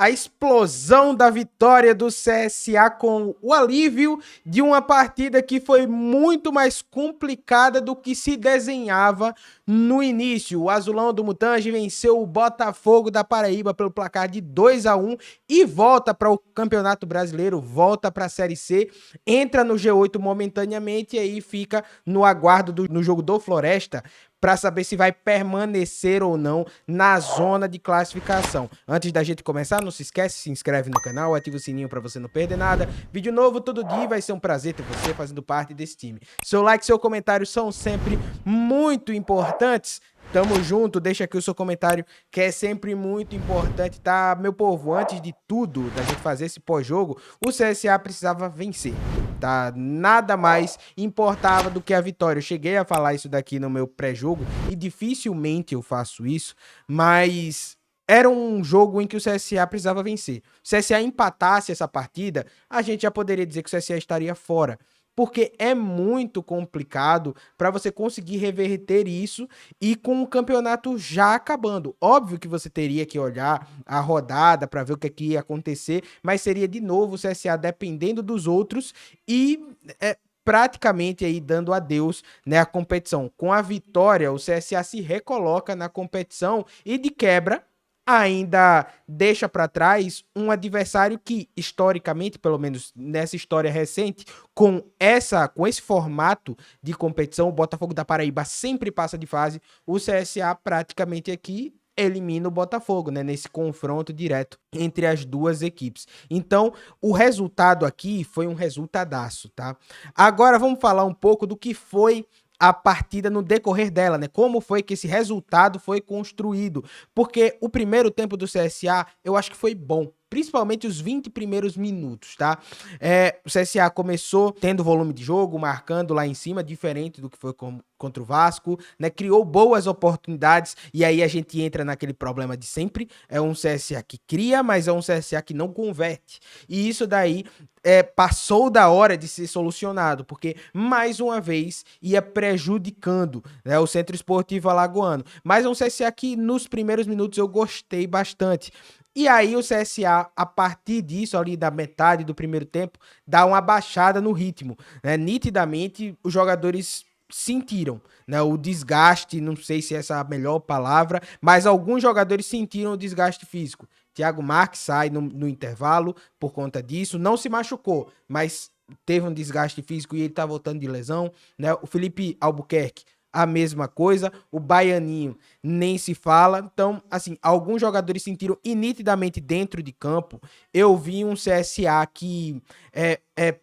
a explosão da vitória do CSA com o alívio de uma partida que foi muito mais complicada do que se desenhava no início. O Azulão do Mutange venceu o Botafogo da Paraíba pelo placar de 2-1 e volta para o Campeonato Brasileiro, volta para a Série C, entra no G8 momentaneamente e aí fica no aguardo no jogo do Floresta para saber se vai permanecer ou não na zona de classificação. Antes da gente começar, não se esquece, se inscreve no canal, ativa o sininho para você não perder nada. Vídeo novo todo dia, vai ser um prazer ter você fazendo parte desse time. Seu like e seu comentário são sempre muito importantes. Tamo junto, deixa aqui o seu comentário, que é sempre muito importante, tá? Meu povo, antes de tudo, da gente fazer esse pós-jogo, o CSA precisava vencer, tá? Nada mais importava do que a vitória. Eu cheguei a falar isso daqui no meu pré-jogo, e dificilmente eu faço isso, mas era um jogo em que o CSA precisava vencer. Se o CSA empatasse essa partida, a gente já poderia dizer que o CSA estaria fora. Porque é muito complicado para você conseguir reverter isso e com o campeonato já acabando. Óbvio que você teria que olhar a rodada para ver o que ia acontecer, mas seria de novo o CSA dependendo dos outros e praticamente aí dando adeus, né, à competição. Com a vitória, o CSA se recoloca na competição e de quebra ainda deixa para trás um adversário que, historicamente, pelo menos nessa história recente, com esse formato de competição, o Botafogo da Paraíba sempre passa de fase, o CSA praticamente aqui elimina o Botafogo, né, nesse confronto direto entre as duas equipes. Então, o resultado aqui foi um resultadaço, tá? Agora vamos falar um pouco do que foi a partida no decorrer dela, né? Como foi que esse resultado foi construído? Porque o primeiro tempo do CSA, eu acho que foi bom, principalmente os 20 primeiros minutos, tá? O CSA começou tendo volume de jogo, marcando lá em cima, diferente do que foi contra o Vasco, né? Criou boas oportunidades e aí a gente entra naquele problema de sempre. É um CSA que cria, mas é um CSA que não converte. E isso daí passou da hora de ser solucionado, porque mais uma vez ia prejudicando, né, o Centro Esportivo Alagoano. Mas é um CSA que nos primeiros minutos eu gostei bastante. E aí o CSA, a partir disso, ali da metade do primeiro tempo, dá uma baixada no ritmo, né? Nitidamente, os jogadores sentiram, né, o desgaste, não sei se essa é a melhor palavra, mas alguns jogadores sentiram o desgaste físico. Thiago Marques sai no intervalo por conta disso, não se machucou, mas teve um desgaste físico e ele tá voltando de lesão, né? O Felipe Albuquerque, a mesma coisa, o Baianinho nem se fala. Então, assim, alguns jogadores sentiram e nitidamente dentro de campo, eu vi um CSA que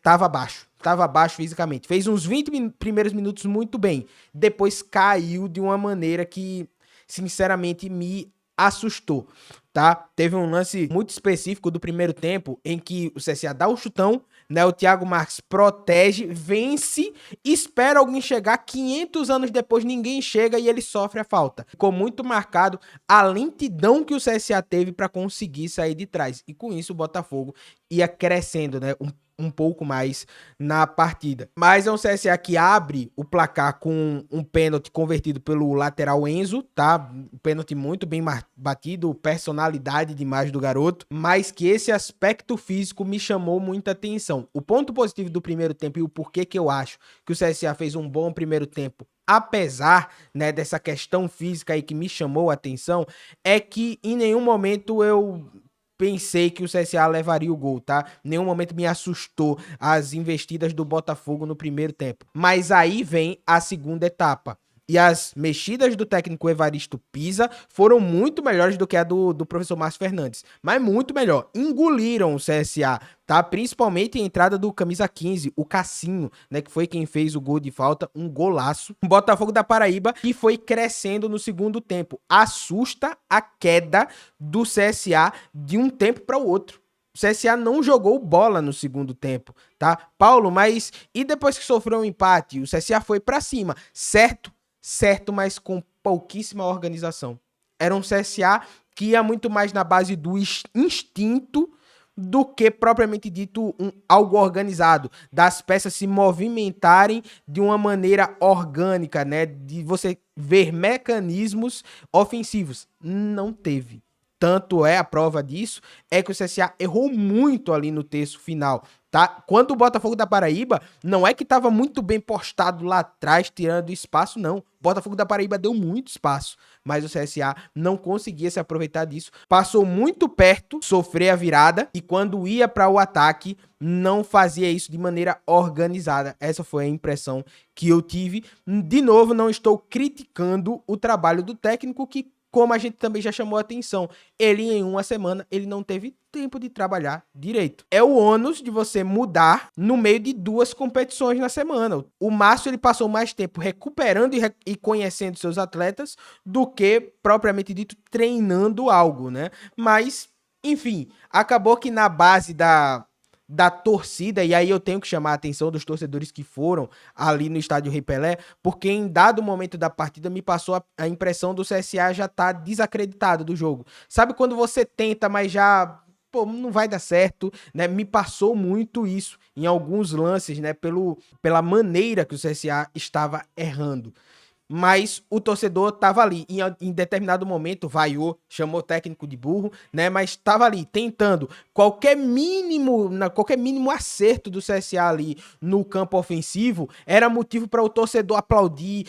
tava abaixo fisicamente. Fez uns 20 primeiros minutos muito bem, depois caiu de uma maneira que, sinceramente, me assustou, tá? Teve um lance muito específico do primeiro tempo em que o CSA dá o chutão, né? O Thiago Marques protege, vence, espera alguém chegar, 500 anos depois ninguém chega e ele sofre a falta. Ficou muito marcado a lentidão que o CSA teve para conseguir sair de trás. E com isso o Botafogo ia crescendo, né? Um pouco mais na partida. Mas é um CSA que abre o placar com um pênalti convertido pelo lateral Enzo, tá? Um pênalti muito bem batido, personalidade demais do garoto, mas que esse aspecto físico me chamou muita atenção. O ponto positivo do primeiro tempo e o porquê que eu acho que o CSA fez um bom primeiro tempo, apesar, né, dessa questão física aí que me chamou a atenção, é que em nenhum momento eu pensei que o CSA levaria o gol, tá? Em nenhum momento me assustou as investidas do Botafogo no primeiro tempo. Mas aí vem a segunda etapa. E as mexidas do técnico Evaristo Pisa foram muito melhores do que a do professor Márcio Fernandes. Mas muito melhor. Engoliram o CSA, tá? Principalmente a entrada do camisa 15, o Cassinho, né? Que foi quem fez o gol de falta, um golaço. O Botafogo da Paraíba que foi crescendo no segundo tempo. Assusta a queda do CSA de um tempo para o outro. O CSA não jogou bola no segundo tempo, tá? Paulo, mas e depois que sofreu um empate, o CSA foi para cima, certo? Certo, mas com pouquíssima organização. Era um CSA que ia muito mais na base do instinto do que propriamente dito algo organizado, das peças se movimentarem de uma maneira orgânica, né? De você ver mecanismos ofensivos. Não teve. tanto é a prova disso, é que o CSA errou muito ali no terço final, tá? Quando o Botafogo da Paraíba, não é que estava muito bem postado lá atrás, tirando espaço, não. O Botafogo da Paraíba deu muito espaço, mas o CSA não conseguia se aproveitar disso. Passou muito perto, sofrer a virada, e quando ia para o ataque, não fazia isso de maneira organizada. Essa foi a impressão que eu tive. De novo, não estou criticando o trabalho do técnico, que, como a gente também já chamou a atenção, ele em uma semana, ele não teve tempo de trabalhar direito. É o ônus de você mudar no meio de 2 competições na semana. O Márcio, ele passou mais tempo recuperando e conhecendo seus atletas do que, propriamente dito, treinando algo, né? Mas, enfim, acabou que na base da torcida, e aí eu tenho que chamar a atenção dos torcedores que foram ali no estádio Rei Pelé, porque em dado momento da partida me passou a impressão do CSA já tá desacreditado do jogo. Sabe quando você tenta, mas já, pô, não vai dar certo, né? Me passou muito isso em alguns lances, né? Pela maneira que o CSA estava errando. Mas o torcedor tava ali, em determinado momento vaiou, chamou o técnico de burro, né? Mas tava ali tentando qualquer mínimo acerto do CSA ali no campo ofensivo era motivo para o torcedor aplaudir,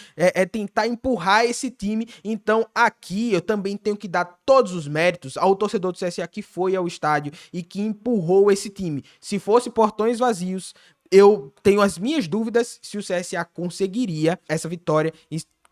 tentar empurrar esse time. Então aqui eu também tenho que dar todos os méritos ao torcedor do CSA que foi ao estádio e que empurrou esse time. Se fosse portões vazios, eu tenho as minhas dúvidas se o CSA conseguiria essa vitória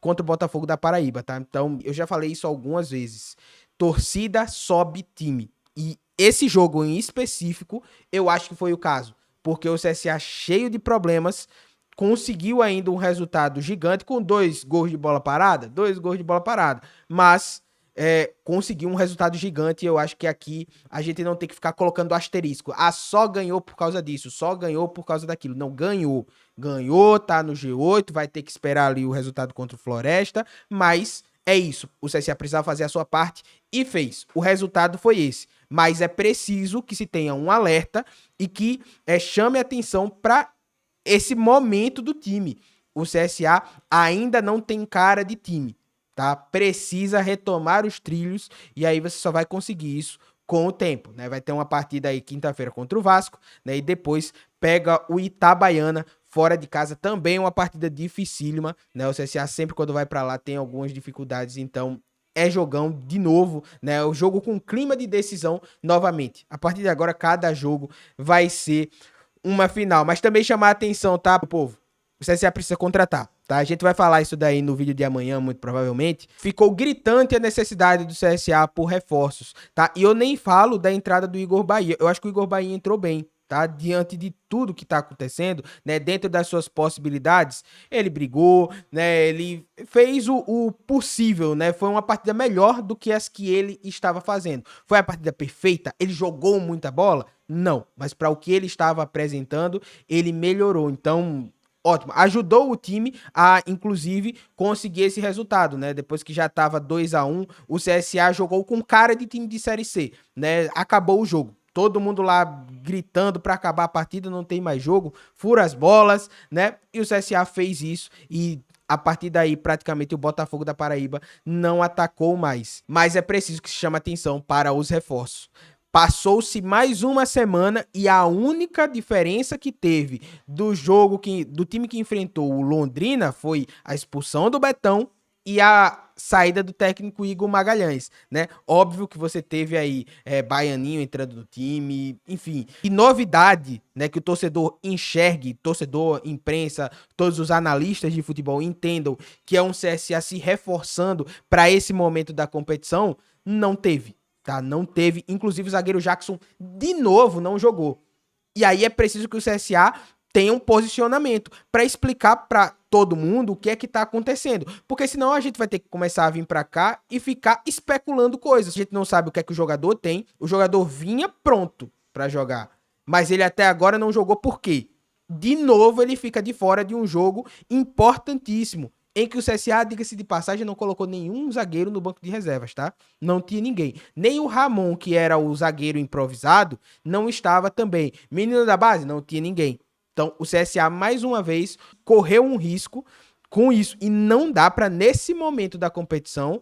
contra o Botafogo da Paraíba, tá? Então, eu já falei isso algumas vezes. Torcida sobe time. E esse jogo em específico, eu acho que foi o caso. Porque o CSA, cheio de problemas, conseguiu ainda um resultado gigante com 2 gols de bola parada. 2 gols de bola parada. Mas conseguiu um resultado gigante, e eu acho que aqui a gente não tem que ficar colocando asterisco. Ah, só ganhou por causa disso, só ganhou por causa daquilo. Não, ganhou. Ganhou, tá no G8, vai ter que esperar ali o resultado contra o Floresta, mas é isso. O CSA precisava fazer a sua parte e fez. O resultado foi esse. Mas é preciso que se tenha um alerta e que chame atenção para esse momento do time. O CSA ainda não tem cara de time, tá? Precisa retomar os trilhos e aí você só vai conseguir isso com o tempo, né? Vai ter uma partida aí quinta-feira contra o Vasco, né? E depois pega o Itabaiana fora de casa, também uma partida dificílima, né? O CSA sempre quando vai para lá tem algumas dificuldades, então é jogão de novo, né? O jogo com clima de decisão novamente. A partir de agora cada jogo vai ser uma final, mas também chamar a atenção, tá, povo? O CSA precisa contratar, tá? A gente vai falar isso daí no vídeo de amanhã, muito provavelmente. Ficou gritante a necessidade do CSA por reforços, tá? E eu nem falo da entrada do Igor Bahia. Eu acho que o Igor Bahia entrou bem, tá? Diante de tudo que tá acontecendo, né? Dentro das suas possibilidades, ele brigou, né? Ele fez o possível, né? Foi uma partida melhor do que as que ele estava fazendo. Foi a partida perfeita? Ele jogou muita bola? Não, mas para o que ele estava apresentando, ele melhorou. Então, ótimo. Ajudou o time a, inclusive, conseguir esse resultado, né? Depois que já estava 2-1, o CSA jogou com cara de time de Série C, né? Acabou o jogo. Todo mundo lá gritando para acabar a partida, não tem mais jogo, fura as bolas, né? E o CSA fez isso e a partir daí, praticamente, o Botafogo da Paraíba não atacou mais. Mas é preciso que se chame atenção para os reforços. Passou-se mais uma semana e a única diferença que teve do time que enfrentou o Londrina foi a expulsão do Betão e a saída do técnico Igor Magalhães, né? Óbvio que você teve aí Baianinho entrando no time, enfim. E novidade, né, que o torcedor enxergue, torcedor, imprensa, todos os analistas de futebol entendam que é um CSA se reforçando para esse momento da competição, não teve. Tá? Não teve, inclusive o zagueiro Jackson de novo não jogou. E aí é preciso que o CSA tenha um posicionamento para explicar para todo mundo o que é que tá acontecendo, porque senão a gente vai ter que começar a vir para cá e ficar especulando coisas. A gente não sabe o que é que o jogador tem. O jogador vinha pronto para jogar, mas ele até agora não jogou por quê? De novo ele fica de fora de um jogo importantíssimo, em que o CSA, diga-se de passagem, não colocou nenhum zagueiro no banco de reservas, tá? Não tinha ninguém. Nem o Ramon, que era o zagueiro improvisado, não estava também. Menino da base, não tinha ninguém. Então, o CSA, mais uma vez, correu um risco com isso. E não dá para, nesse momento da competição,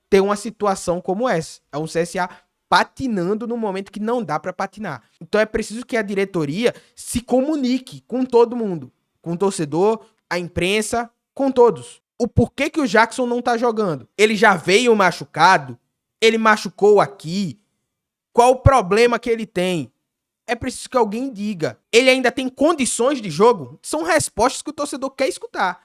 ter uma situação como essa. É um CSA patinando no momento que não dá para patinar. Então é preciso que a diretoria se comunique com todo mundo, com o torcedor, a imprensa, com todos. O porquê que o Jackson não tá jogando? Ele já veio machucado? Ele machucou aqui? Qual o problema que ele tem? É preciso que alguém diga. Ele ainda tem condições de jogo? São respostas que o torcedor quer escutar.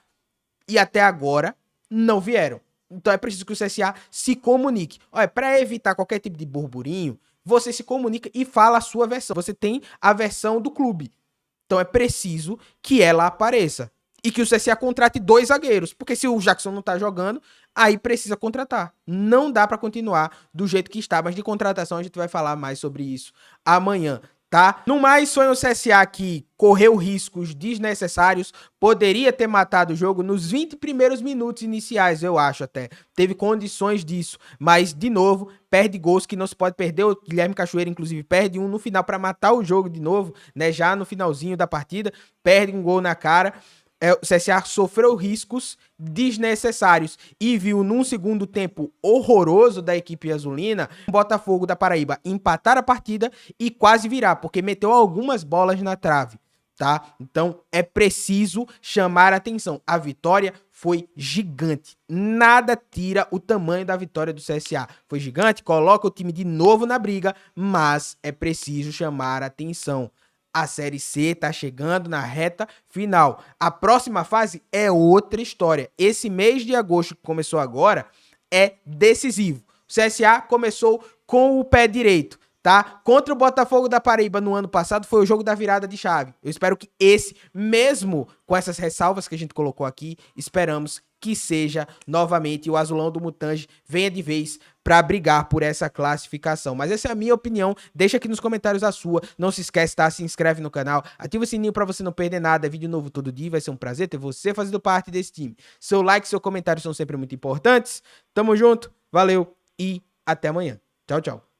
E até agora não vieram. Então é preciso que o CSA se comunique. Olha, para evitar qualquer tipo de burburinho, você se comunica e fala a sua versão. Você tem a versão do clube. Então é preciso que ela apareça. E que o CSA contrate 2 zagueiros. Porque se o Jackson não tá jogando, aí precisa contratar. Não dá para continuar do jeito que está. Mas de contratação a gente vai falar mais sobre isso amanhã. Tá? No mais, foi um CSA que correu riscos desnecessários, poderia ter matado o jogo nos 20 primeiros minutos iniciais, eu acho até. Teve condições disso, mas, de novo, perde gols que não se pode perder. O Guilherme Cachoeira, inclusive, perde um no final para matar o jogo de novo, né? Já no finalzinho da partida, perde um gol na cara. O CSA sofreu riscos desnecessários e viu num segundo tempo horroroso da equipe azulina o Botafogo da Paraíba empatar a partida e quase virar, porque meteu algumas bolas na trave, tá? Então é preciso chamar a atenção. A vitória foi gigante. Nada tira o tamanho da vitória do CSA. Foi gigante, coloca o time de novo na briga, mas é preciso chamar a atenção. A Série C tá chegando na reta final. A próxima fase é outra história. Esse mês de agosto que começou agora é decisivo. O CSA começou com o pé direito, tá? Contra o Botafogo da Paraíba no ano passado foi o jogo da virada de chave. Eu espero que esse, mesmo com essas ressalvas que a gente colocou aqui, esperamos que seja novamente o Azulão do Mutange venha de vez para brigar por essa classificação. Mas essa é a minha opinião. Deixa aqui nos comentários a sua. Não se esquece, tá? Se inscreve no canal, ativa o sininho para você não perder nada. Vídeo novo todo dia. Vai ser um prazer ter você fazendo parte desse time. Seu like e seu comentário são sempre muito importantes. Tamo junto. Valeu e até amanhã. Tchau, tchau.